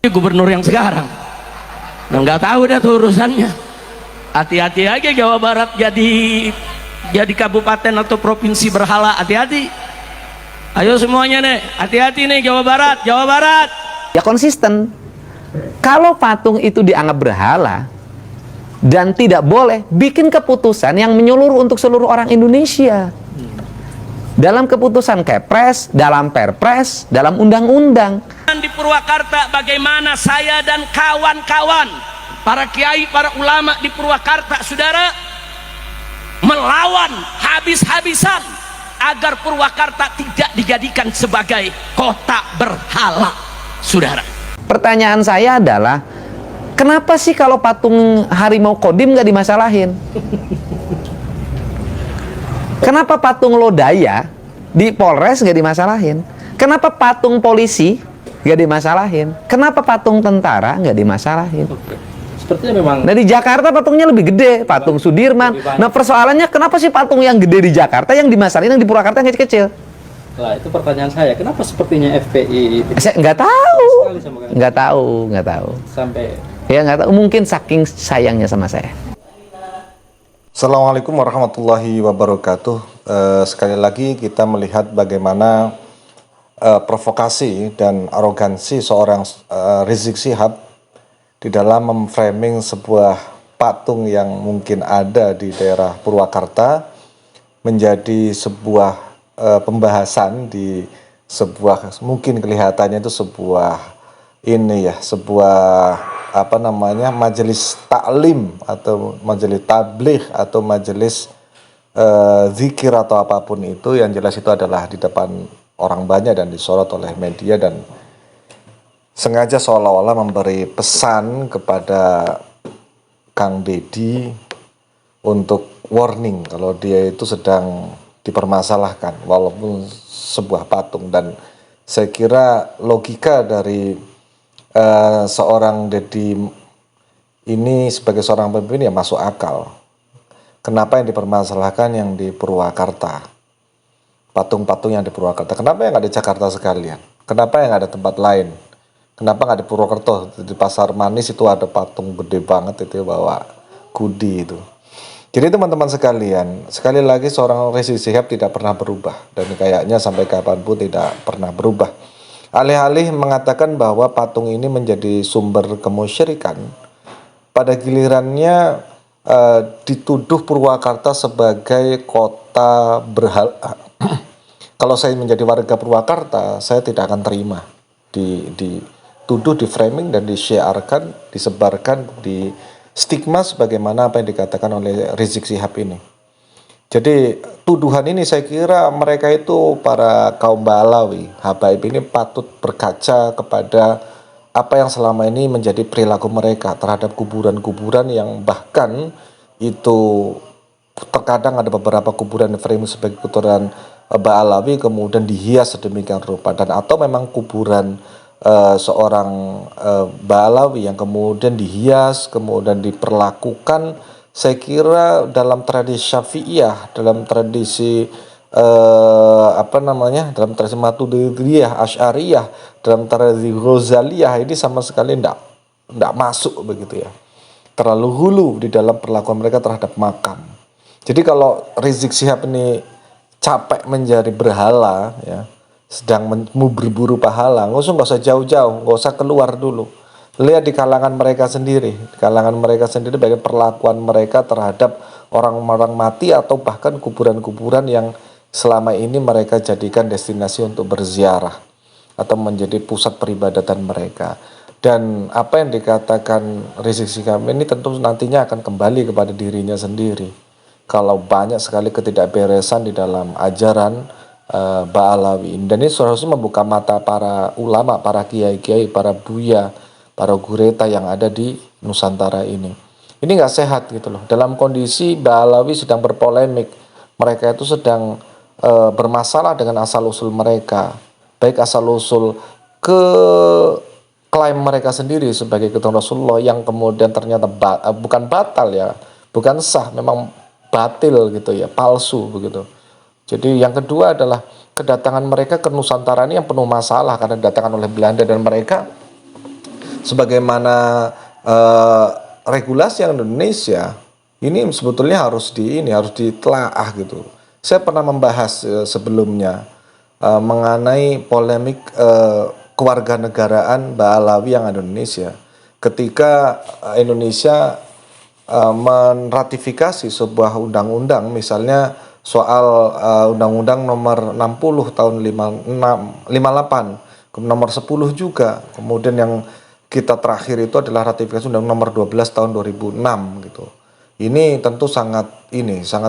gubernur yang sekarang. Nah, nggak tahu dah tuh urusannya. Hati-hati aja Jawa Barat jadi kabupaten atau provinsi berhala, hati-hati. Ayo semuanya nih, hati-hati nih Jawa Barat, Jawa Barat. Ya konsisten. Kalau patung itu dianggap berhala dan tidak boleh, bikin keputusan yang menyeluruh untuk seluruh orang Indonesia. Dalam keputusan Kepres, dalam Perpres, dalam undang-undang. Di Purwakarta bagaimana saya dan kawan-kawan, para kiai, para ulama di Purwakarta, saudara, melawan habis-habisan agar Purwakarta tidak dijadikan sebagai kota berhala, saudara. Pertanyaan saya adalah, kenapa sih kalau patung harimau Kodim nggak dimasalahin? Kenapa patung Lodaya di Polres nggak dimasalahin? Kenapa patung polisi nggak dimasalahin? Kenapa patung tentara nggak dimasalahin? Sepertinya memang. Nah di Jakarta patungnya lebih gede, patung Sudirman. Nah persoalannya kenapa sih patung yang gede di Jakarta yang dimasalahin, yang di Purwakarta yang kecil-kecil? Nah itu pertanyaan saya, kenapa sepertinya FPI Saya nggak tahu, sekali sama kalian? nggak tahu. Sampai Ya nggak tahu, mungkin saking sayangnya sama saya. Assalamualaikum warahmatullahi wabarakatuh. Sekali lagi kita melihat bagaimana provokasi dan arogansi seorang Rizik Syihab di dalam memframing sebuah patung yang mungkin ada di daerah Purwakarta menjadi sebuah pembahasan di sebuah, mungkin kelihatannya itu sebuah majelis taklim atau majelis tabligh atau majelis zikir atau apapun itu, yang jelas itu adalah di depan orang banyak dan disorot oleh media dan sengaja seolah-olah memberi pesan kepada Kang Deddy untuk warning kalau dia itu sedang dipermasalahkan walaupun sebuah patung. Dan saya kira logika dari seorang Deddy ini sebagai seorang pemimpin ya masuk akal. Kenapa yang dipermasalahkan yang di Purwakarta, patung-patung yang di Purwakarta, kenapa yang nggak di Jakarta sekalian? Kenapa yang nggak ada tempat lain? Kenapa nggak di Purwokerto? Di Pasar Manis itu ada patung gede banget itu, bawa kudi itu. Jadi teman-teman sekalian, sekali lagi seorang Rizik Syihab tidak pernah berubah dan kayaknya sampai kapanpun tidak pernah berubah. Alih-alih mengatakan bahwa patung ini menjadi sumber kemusyrikan, pada gilirannya dituduh Purwakarta sebagai kota berhala. Kalau saya menjadi warga Purwakarta, saya tidak akan terima dituduh, di framing dan disiarkan, disebarkan, di stigma sebagaimana apa yang dikatakan oleh Rizik Syihab ini. Jadi tuduhan ini saya kira mereka itu para kaum Ba'alawi, habaib ini patut berkaca kepada apa yang selama ini menjadi perilaku mereka terhadap kuburan-kuburan yang bahkan itu terkadang ada beberapa kuburan yang framing sebagai kuburan Ba'alawi kemudian dihias sedemikian rupa, dan atau memang kuburan seorang Ba'alawi yang kemudian dihias, kemudian diperlakukan, saya kira dalam tradisi Syafi'iyah, dalam tradisi dalam tradisi Maturidiyah, Asy'ariyah, dalam tradisi Ghazaliyah, ini sama sekali tidak masuk begitu ya. Terlalu hulu di dalam perlakuan mereka terhadap makam. Jadi kalau Rizik Syihab ini capek menjadi berhala ya, sedang mau berburu pahala, nggak usah jauh-jauh, nggak usah keluar dulu. Lihat di kalangan mereka sendiri, bagaimana perlakuan mereka terhadap orang-orang mati atau bahkan kuburan-kuburan yang selama ini mereka jadikan destinasi untuk berziarah atau menjadi pusat peribadatan mereka. Dan apa yang dikatakan Rizik Syihab ini tentu nantinya akan kembali kepada dirinya sendiri. Kalau banyak sekali ketidakberesan di dalam ajaran Ba'alawi, dan ini seharusnya membuka mata para ulama, para kiai-kiai, para buya, para gureta yang ada di Nusantara ini. Ini nggak sehat gitu loh. Dalam kondisi Ba'alawi sedang berpolemik, mereka itu sedang bermasalah dengan asal-usul mereka, baik asal-usul ke klaim mereka sendiri sebagai keturunan Rasulullah yang kemudian ternyata bukan batal ya, bukan sah, memang batil gitu ya, palsu begitu. Jadi yang kedua adalah kedatangan mereka ke Nusantara ini yang penuh masalah karena didatangkan oleh Belanda, dan mereka sebagaimana regulasi yang Indonesia ini sebetulnya harus ditelaah gitu. Saya pernah membahas sebelumnya mengenai polemik kewarganegaraan Ba'alawi yang ada di Indonesia. Ketika Indonesia meratifikasi sebuah undang-undang, misalnya soal Undang-Undang nomor 60 tahun 58, nomor 10 juga, kemudian yang kita terakhir itu adalah ratifikasi Undang-Undang nomor 12 tahun 2006 gitu. Ini tentu sangat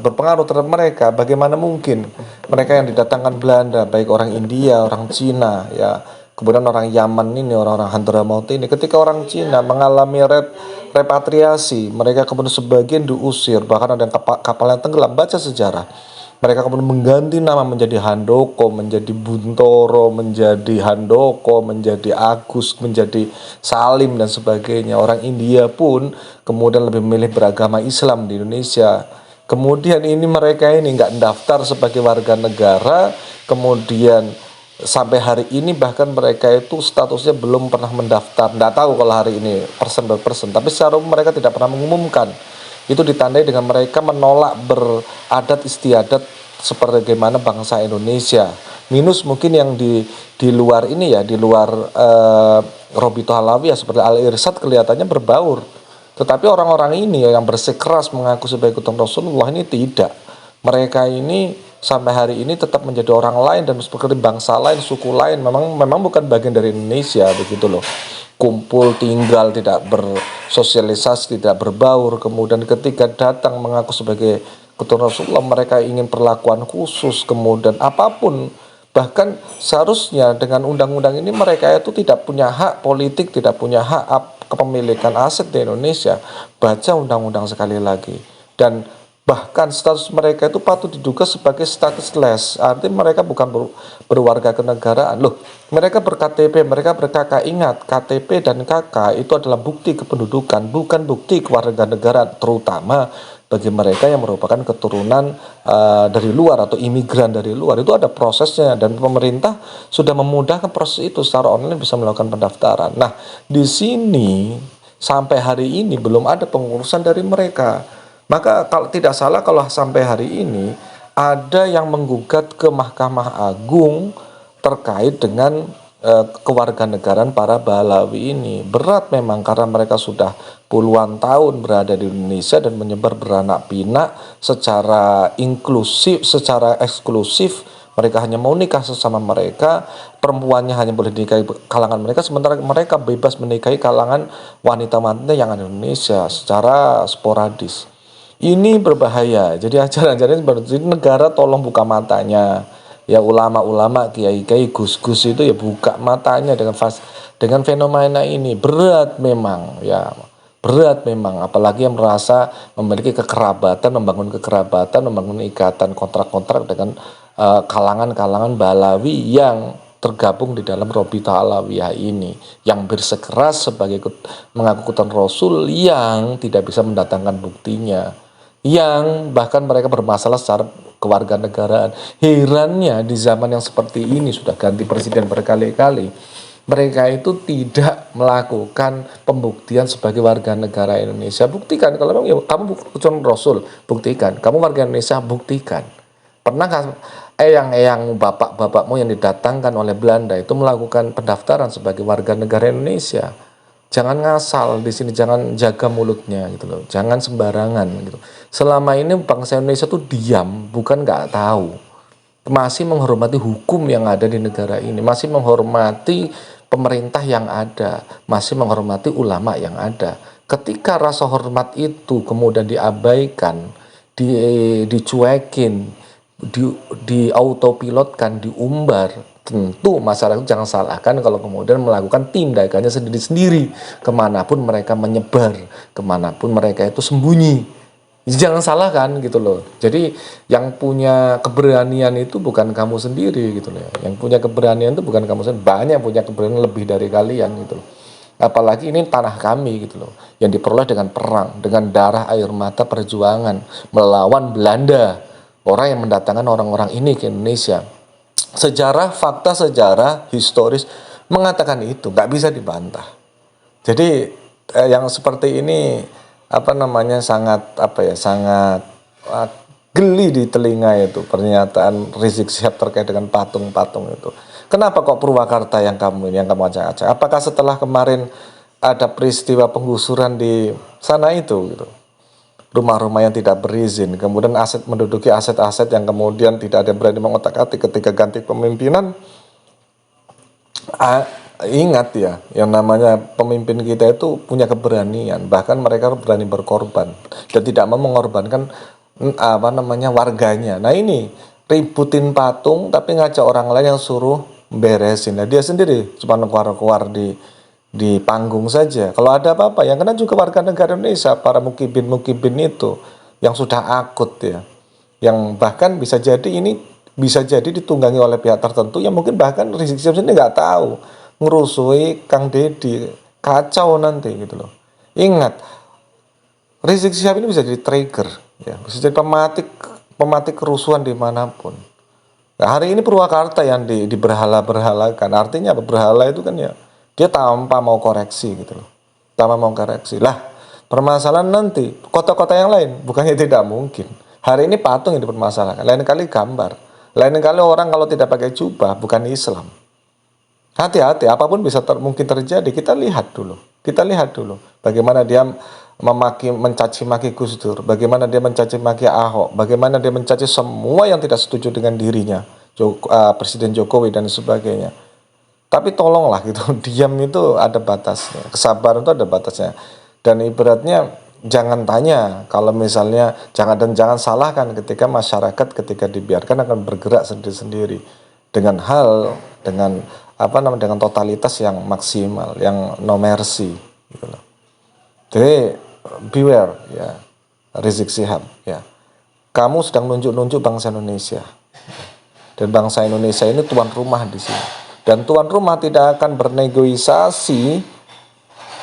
berpengaruh terhadap mereka. Bagaimana mungkin mereka yang didatangkan Belanda, baik orang India, orang Cina, ya, kemudian orang Yaman ini, orang-orang Hadramaut ini, ketika orang Cina mengalami repatriasi, mereka kemudian sebagian diusir, bahkan ada yang kapal yang tenggelam. Baca sejarah. Mereka kemudian mengganti nama menjadi Handoko, menjadi Buntoro, menjadi Handoko, menjadi Agus, menjadi Salim dan sebagainya. Orang India pun kemudian lebih memilih beragama Islam di Indonesia. Kemudian ini mereka ini nggak daftar sebagai warga negara, kemudian sampai hari ini bahkan mereka itu statusnya belum pernah mendaftar. Nggak tahu kalau hari ini persen per persen, tapi secara umum mereka tidak pernah mengumumkan. Itu ditandai dengan mereka menolak beradat istiadat seperti bagaimana bangsa Indonesia. Minus mungkin yang di luar ini ya, di luar Robito Halawi ya, seperti Al Irsyad kelihatannya berbaur. Tetapi orang-orang ini yang bersikeras mengaku sebagai utusan Rasulullah ini tidak. Mereka ini sampai hari ini tetap menjadi orang lain dan seperti bangsa lain, suku lain, memang bukan bagian dari Indonesia begitu loh. Kumpul, tinggal, tidak bersosialisasi, tidak berbaur. Kemudian ketika datang mengaku sebagai keturunan Rasulullah, mereka ingin perlakuan khusus. Kemudian apapun, bahkan seharusnya dengan undang-undang ini mereka itu tidak punya hak politik, tidak punya hak kepemilikan aset di Indonesia. Baca undang-undang sekali lagi. Dan bahkan status mereka itu patut diduga sebagai stateless, artinya mereka bukan berwarga kenegaraan. Loh, mereka ber-KTP, mereka ber-KK. Ingat, KTP dan KK itu adalah bukti kependudukan, bukan bukti kewarganegaraan, terutama bagi mereka yang merupakan keturunan dari luar atau imigran dari luar. Itu ada prosesnya dan pemerintah sudah memudahkan proses itu, secara online bisa melakukan pendaftaran. Nah, di sini sampai hari ini belum ada pengurusan dari mereka. Maka kalau tidak salah, kalau sampai hari ini ada yang menggugat ke Mahkamah Agung terkait dengan kewarganegaraan para Ba'alawi ini. Berat memang karena mereka sudah puluhan tahun berada di Indonesia dan menyebar beranak pinak secara inklusif, secara eksklusif. Mereka hanya mau nikah sesama mereka, perempuannya hanya boleh dinikahi kalangan mereka, sementara mereka bebas menikahi kalangan wanita-wanita yang ada di Indonesia secara sporadis. Ini berbahaya. Jadi ajaran-ajaran seperti negara tolong buka matanya. Ya, ulama-ulama, kiai-kiai, gus-gus itu ya buka matanya dengan fenomena ini. Berat memang, ya. Berat memang, apalagi yang merasa memiliki kekerabatan, membangun ikatan kontrak-kontrak dengan kalangan-kalangan Ba'alawi yang tergabung di dalam Robito Alawiyah ini, yang bersikeras sebagai mengaku keturunan Rasul yang tidak bisa mendatangkan buktinya, yang bahkan mereka bermasalah secara kewarganegaraan. Herannya di zaman yang seperti ini, sudah ganti presiden berkali-kali, mereka itu tidak melakukan pembuktian sebagai warga negara Indonesia. Buktikan kalau memang ya, kamu keturunan Rasul, buktikan. Kamu warga Indonesia, buktikan. Pernahkah eyang-eyang bapak-bapakmu yang didatangkan oleh Belanda itu melakukan pendaftaran sebagai warga negara Indonesia? Jangan ngasal di sini, jangan jaga mulutnya gitu loh, jangan sembarangan gitu. Selama ini bangsa Indonesia tuh diam, bukan nggak tahu, masih menghormati hukum yang ada di negara ini, masih menghormati pemerintah yang ada, masih menghormati ulama yang ada. Ketika rasa hormat itu kemudian diabaikan, dicuekin, di autopilotkan, diumbar, tentu masyarakat jangan salahkan kalau kemudian melakukan tindakannya sendiri-sendiri kemanapun mereka menyebar, kemanapun mereka itu sembunyi. Jangan salahkan gitu loh. Jadi yang punya keberanian itu bukan kamu sendiri gitu loh. Yang punya keberanian itu bukan kamu sendiri, banyak yang punya keberanian lebih dari kalian gitu loh. Apalagi ini tanah kami gitu loh, yang diperoleh dengan perang, dengan darah, air mata, perjuangan melawan Belanda. Orang yang mendatangkan orang-orang ini ke Indonesia. Sejarah, fakta sejarah, historis mengatakan itu, nggak bisa dibantah. Jadi yang seperti ini apa namanya sangat geli di telinga itu pernyataan Rizik Syihab terkait dengan patung-patung itu. Kenapa kok Purwakarta yang kamu acak-acak? Apakah setelah kemarin ada peristiwa penggusuran di sana itu gitu? Rumah-rumah yang tidak berizin, kemudian menduduki aset-aset yang kemudian tidak ada yang berani mengotak-atik ketika ganti kepemimpinan. Ingat ya, yang namanya pemimpin kita itu punya keberanian, bahkan mereka berani berkorban dan tidak mau mengorbankan warganya. Nah ini ributin patung tapi ngajak orang lain yang suruh beresin. Nah dia sendiri cuma keluar di panggung saja. Kalau ada apa-apa yang kena juga warga negara Indonesia, para mukibin itu yang sudah akut ya, yang bahkan bisa jadi ditunggangi oleh pihak tertentu yang mungkin bahkan Rizik Syihab sendiri nggak tahu, ngerusui Kang Deddy, kacau nanti gitu loh. Ingat, Rizik Syihab ini bisa jadi trigger ya, bisa jadi pematik kerusuhan dimanapun. Nah, hari ini Purwakarta yang diberhala-berhalakan, artinya apa? Berhala itu kan ya dia tanpa mau koreksi gitu loh, tanpa mau koreksi lah. Permasalahan nanti kota-kota yang lain bukannya tidak mungkin. Hari ini patung yang dipermasalahkan, lain kali gambar, lain kali orang kalau tidak pakai jubah bukan Islam. Hati-hati, apapun bisa mungkin terjadi. Kita lihat dulu bagaimana dia mencaci maki Gus Dur, bagaimana dia mencaci maki Ahok, bagaimana dia mencaci semua yang tidak setuju dengan dirinya, Presiden Jokowi dan sebagainya. Tapi tolonglah gitu, diam itu ada batasnya, kesabaran itu ada batasnya. Dan ibaratnya jangan tanya kalau misalnya jangan salahkan ketika masyarakat ketika dibiarkan akan bergerak sendiri-sendiri dengan dengan totalitas yang maksimal, yang no mercy gitu loh. Jadi beware ya Rizik Syihab ya. Kamu sedang nunjuk-nunjuk bangsa Indonesia. Dan bangsa Indonesia ini tuan rumah di sini. Dan tuan rumah tidak akan bernegosiasi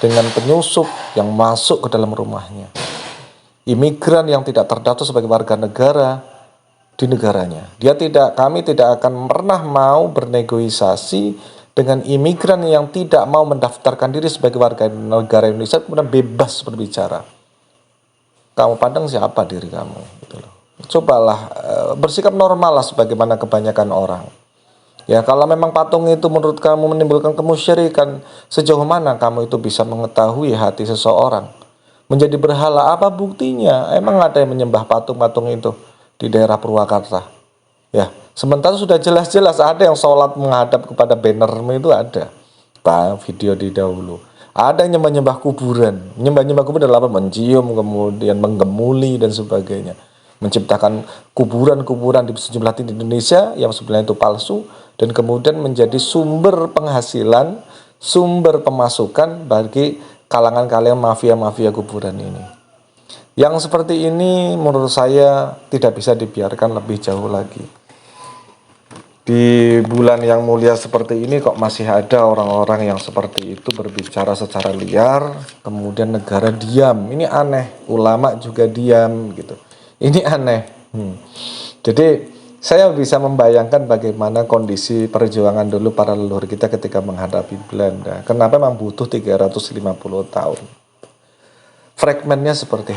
dengan penyusup yang masuk ke dalam rumahnya. Imigran yang tidak terdaftar sebagai warga negara di negaranya. Kami tidak akan pernah mau bernegosiasi dengan imigran yang tidak mau mendaftarkan diri sebagai warga negara Indonesia kemudian bebas berbicara. Kamu pandang siapa diri kamu gitu loh. Cobalah bersikap normal lah sebagaimana kebanyakan orang. Ya kalau memang patung itu menurut kamu menimbulkan kemusyrikan, sejauh mana kamu itu bisa mengetahui hati seseorang? Menjadi berhala, apa buktinya? Emang ada yang menyembah patung-patung itu di daerah Purwakarta? Ya, sementara sudah jelas-jelas ada yang sholat menghadap kepada bannermu itu ada. Video di dahulu. Ada yang menyembah kuburan. Menyembah kuburan adalah apa? Mencium, kemudian menggemuli dan sebagainya. Menciptakan kuburan-kuburan di sejumlah titik di Indonesia yang sebenarnya itu palsu dan kemudian menjadi sumber penghasilan, sumber pemasukan bagi kalangan-kalangan mafia-mafia kuburan ini. Yang seperti ini menurut saya tidak bisa dibiarkan lebih jauh lagi. Di bulan yang mulia seperti ini kok masih ada orang-orang yang seperti itu berbicara secara liar, kemudian negara diam. Ini aneh, ulama juga diam gitu. Ini aneh. Jadi saya bisa membayangkan bagaimana kondisi perjuangan dulu para leluhur kita ketika menghadapi Belanda. Kenapa memang butuh 350 tahun. Fragmennya seperti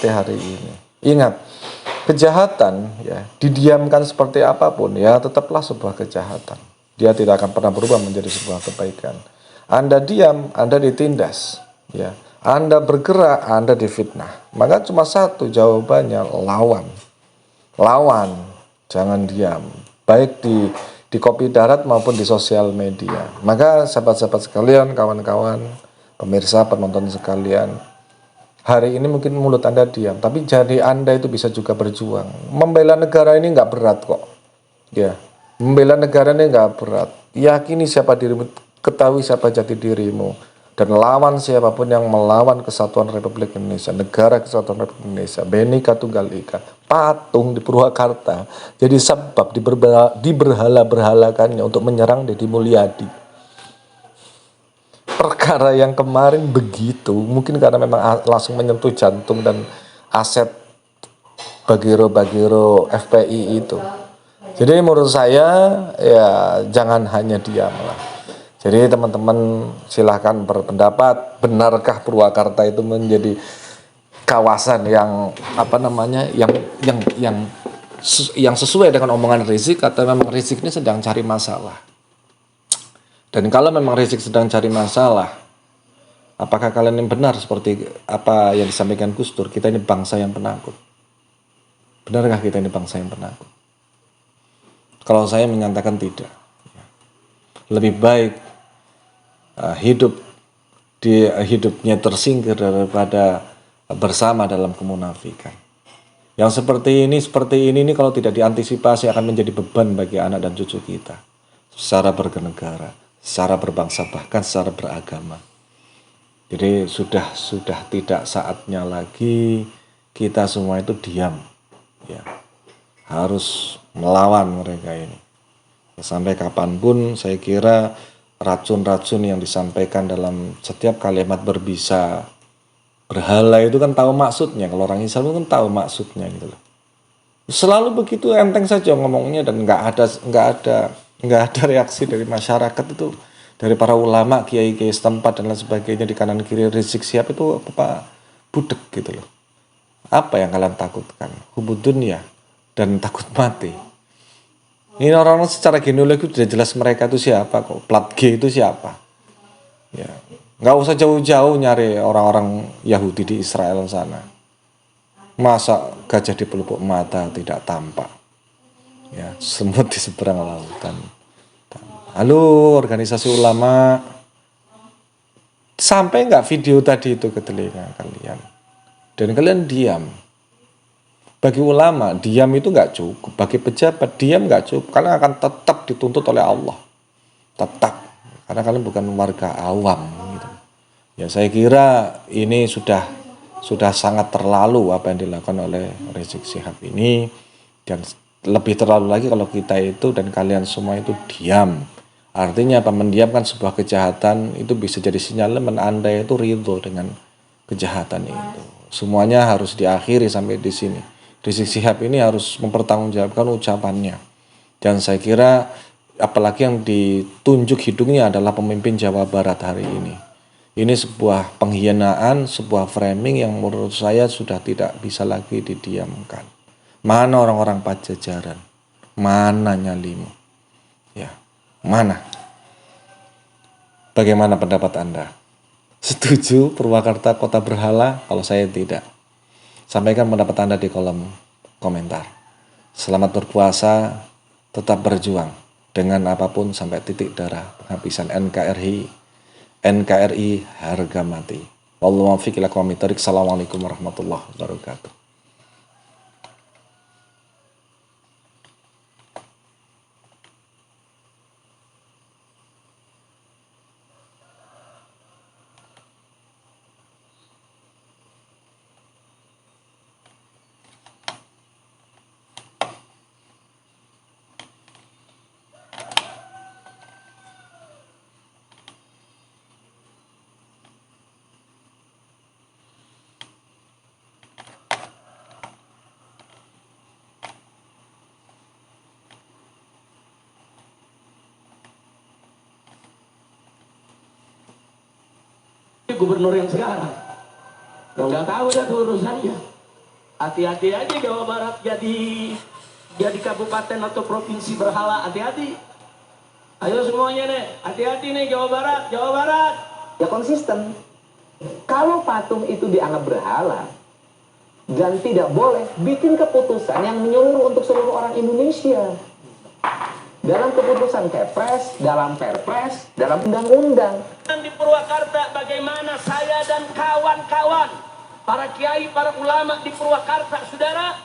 hari ini. Ingat, kejahatan ya didiamkan seperti apapun ya tetaplah sebuah kejahatan. Dia tidak akan pernah berubah menjadi sebuah kebaikan. Anda diam, Anda ditindas, ya. Anda bergerak, Anda difitnah. Maka cuma satu jawabannya, lawan, jangan diam. Baik di kopi darat maupun di sosial media. Maka sahabat-sahabat sekalian, kawan-kawan, pemirsa, penonton sekalian, hari ini mungkin mulut Anda diam, tapi jadi Anda itu bisa juga berjuang. Membela negara ini nggak berat kok. Ya, membela negara ini nggak berat. Yakini siapa dirimu, ketahui siapa jati dirimu. Dan lawan siapapun yang melawan kesatuan Republik Indonesia, negara kesatuan Republik Indonesia, Bhinneka Tunggal Ika, patung di Purwakarta, jadi sebab diberhala-berhalakannya untuk menyerang Deddy Mulyadi. Perkara yang kemarin begitu, mungkin karena memang langsung menyentuh jantung dan aset bagiro-bagiro FPI itu. Jadi menurut saya, ya jangan hanya diam lah. Jadi teman-teman silahkan berpendapat, benarkah Purwakarta itu menjadi kawasan yang yang sesuai dengan omongan Rizik, atau memang Rizik ini sedang cari masalah. Dan kalau memang Rizik sedang cari masalah, apakah kalian yang benar seperti apa yang disampaikan Gus Dur, kita ini bangsa yang penakut? Benarkah kita ini bangsa yang penakut? Kalau saya menyatakan tidak. Lebih baik hidupnya tersingkir daripada bersama dalam kemunafikan. Yang seperti ini kalau tidak diantisipasi akan menjadi beban bagi anak dan cucu kita, secara bernegara, secara berbangsa, bahkan secara beragama. Jadi sudah tidak saatnya lagi kita semua itu diam, ya, harus melawan mereka ini. Sampai kapanpun saya kira racun-racun yang disampaikan dalam setiap kalimat berbisa berhala itu kan tahu maksudnya. Kalau orang Islam itu kan tahu maksudnya gitu loh. Selalu begitu enteng saja ngomongnya, dan nggak ada reaksi dari masyarakat itu, dari para ulama, kiai-kiai setempat dan lain sebagainya di kanan kiri Rizik Syihab itu apa budek gitu loh. Apa yang kalian takutkan? Hubud dunia dan takut mati. Ini orang-orang secara genealogi sudah jelas mereka itu siapa kok. Plat G itu siapa? Ya, nggak usah jauh-jauh nyari orang-orang Yahudi di Israel sana. Masa gajah di pelupuk mata tidak tampak? Ya, semut di seberang lautan. Halo, organisasi ulama, sampai nggak video tadi itu ke telinga kalian? Dan kalian diam. Bagi ulama, diam itu nggak cukup. Bagi pejabat, diam nggak cukup. Kalian akan tetap dituntut oleh Allah. Tetap. Karena kalian bukan warga awam. Gitu. Ya, saya kira ini sudah sangat terlalu apa yang dilakukan oleh Rizik Syihab ini. Dan lebih terlalu lagi kalau kita itu dan kalian semua itu diam. Artinya apa? Mendiamkan sebuah kejahatan itu bisa jadi sinyalemen Anda itu ridho dengan kejahatan itu. Semuanya harus diakhiri sampai di sini. Rizik Syihab ini harus mempertanggungjawabkan ucapannya. Dan saya kira apalagi yang ditunjuk hidungnya adalah pemimpin Jawa Barat hari ini. Ini sebuah pengkhianaan, sebuah framing yang menurut saya sudah tidak bisa lagi didiamkan. Mana orang-orang Pajajaran? Mana Nyalimu? Ya, mana? Bagaimana pendapat Anda? Setuju Purwakarta kota berhala? Kalau saya tidak. Sampaikan pendapat Anda di kolom komentar. Selamat berpuasa, tetap berjuang dengan apapun sampai titik darah penghabisan NKRI harga mati. Wallahu muwaffiq ila aqwamit thoriq. Assalamualaikum warahmatullahi wabarakatuh. Gubernur yang sekarang nggak tahu dah tuh urusannya. Hati-hati aja Jawa Barat jadi kabupaten atau provinsi berhala, hati-hati. Ayo semuanya nih, hati-hati nih Jawa Barat. Ya konsisten. Kalau patung itu dianggap berhala dan tidak boleh, bikin keputusan yang menyeluruh untuk seluruh orang Indonesia. Dalam keputusan Kepres, dalam Perpres, dalam undang-undang. Di Purwakarta bagaimana saya dan kawan-kawan, para kiai, para ulama di Purwakarta, saudara,